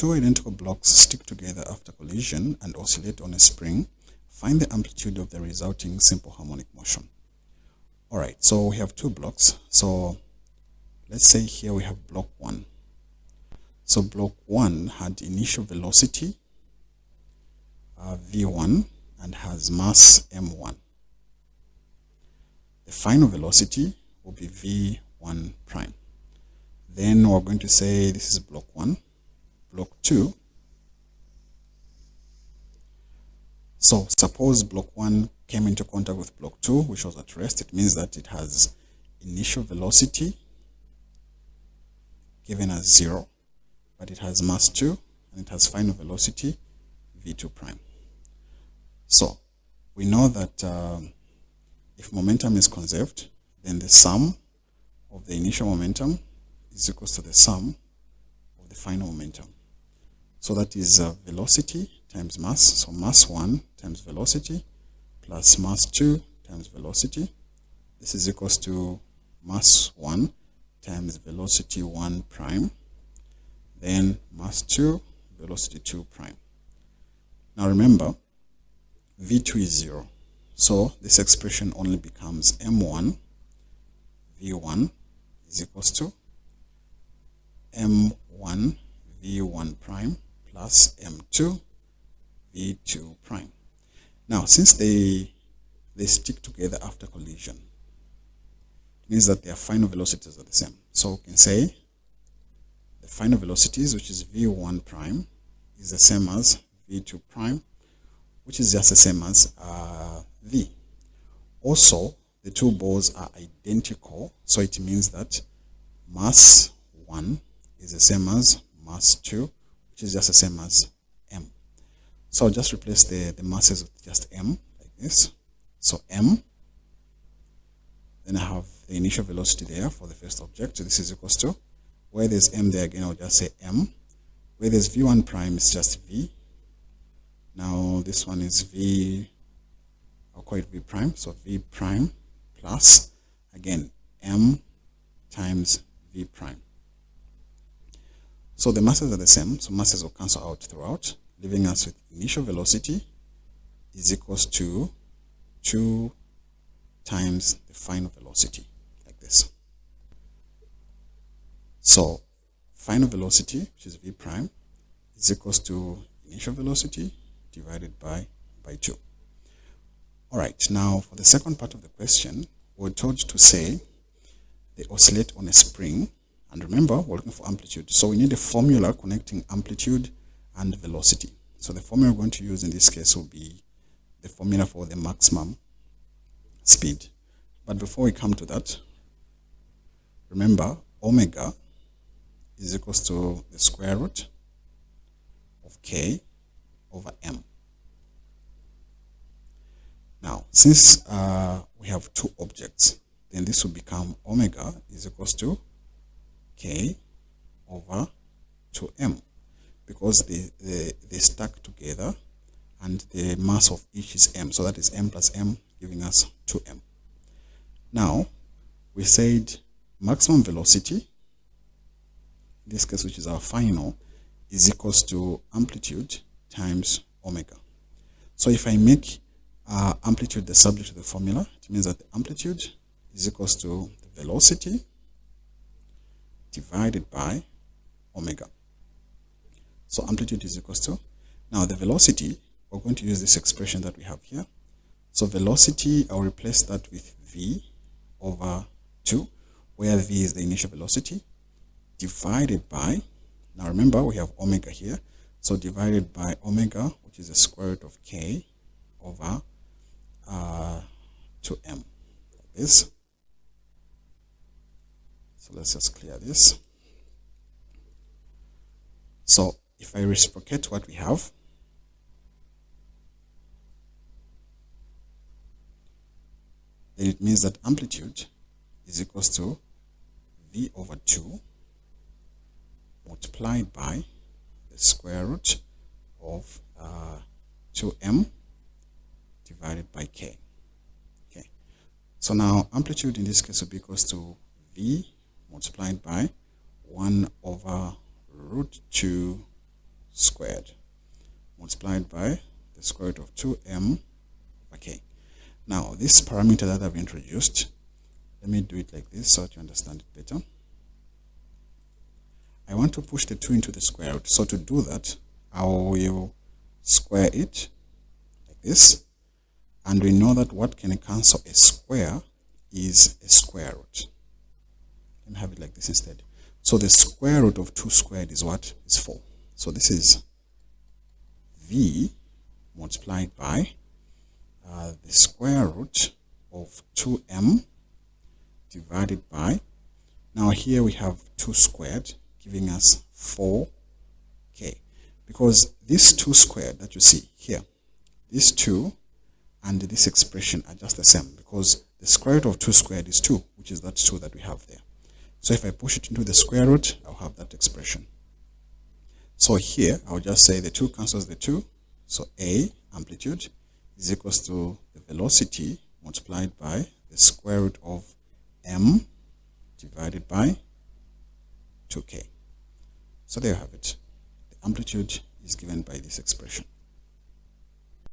two identical blocks stick together after collision and oscillate on a spring. Find the amplitude of the resulting simple harmonic motion. Alright, so we have two blocks. So let's say here we have block 1. So block 1 had initial velocity v1 and has mass m1. The final velocity will be v1 prime. Then we're going to say this is block 1. Block 2. So suppose block 1 came into contact with block 2, which was at rest. It means that it has initial velocity given as 0, but it has mass 2 and it has final velocity v2 prime. So we know that if momentum is conserved, then the sum of the initial momentum is equal to the sum of the final momentum. So that is velocity times mass. So mass 1 times velocity plus mass 2 times velocity. This is equal to mass 1 times velocity 1 prime. Then mass 2, velocity 2 prime. Now remember, v2 is 0. So this expression only becomes m1 v1 is equals to m1 v1 prime plus m2 v2 prime. Now, since they stick together after collision, it means that their final velocities are the same. So we can say the final velocities, which is v1 prime, is the same as v2 prime, which is just the same as v. Also, the two balls are identical, so it means that mass 1 is the same as mass 2, which is just the same as m. So I'll just replace the masses with just m, like this. So m, then I have the initial velocity there for the first object. So this is equals to, where there's m there again, I'll just say m. Where there's v1 prime, it's just v. Now this one is v, I'll call it v prime. So v prime plus, again, m times v prime. So the masses are the same, so masses will cancel out throughout, leaving us with initial velocity is equals to 2 times the final velocity, like this. So final velocity, which is v prime, is equals to initial velocity divided by 2. Alright, now for the second part of the question, we're told to say they oscillate on a spring. And remember, we're looking for amplitude. So we need a formula connecting amplitude and velocity. So the formula we're going to use in this case will be the formula for the maximum speed. But before we come to that, remember, omega is equals to the square root of k over m. Now, since we have two objects, then this will become omega is equals to k over 2m, because they stack together and the mass of each is m. So that is m plus m, giving us 2m. Now, we said maximum velocity, in this case, which is our final, is equals to amplitude times omega. So if I make amplitude the subject of the formula, it means that the amplitude is equals to the velocity divided by omega. So amplitude is equals to, now the velocity, we're going to use this expression that we have here. So velocity, I'll replace that with v over 2, where v is the initial velocity, divided by, now remember we have omega here, so divided by omega, which is the square root of k over 2m, like this. So let's just clear this. So if I reciprocate what we have, then it means that amplitude is equals to v over 2 multiplied by the square root of 2m divided by k. Okay. So now amplitude in this case will be equals to v multiplied by 1 over root 2 squared multiplied by the square root of 2m over k. Now, this parameter that I've introduced, let me do it like this so that you understand it better. I want to push the 2 into the square root. So to do that, I will square it like this. And we know that what can cancel a square is a square root. Let me have it like this instead. So the square root of 2 squared is what? Is 4. So this is v multiplied by the square root of 2m divided by, now here we have 2 squared giving us 4k, because this 2 squared that you see here, these 2 and this expression are just the same, because the square root of 2 squared is 2, which is that 2 that we have there. So if I push it into the square root, I'll have that expression. So here, I'll just say the 2 cancels the 2. So A, amplitude, is equals to the velocity multiplied by the square root of m divided by 2k. So there you have it. The amplitude is given by this expression.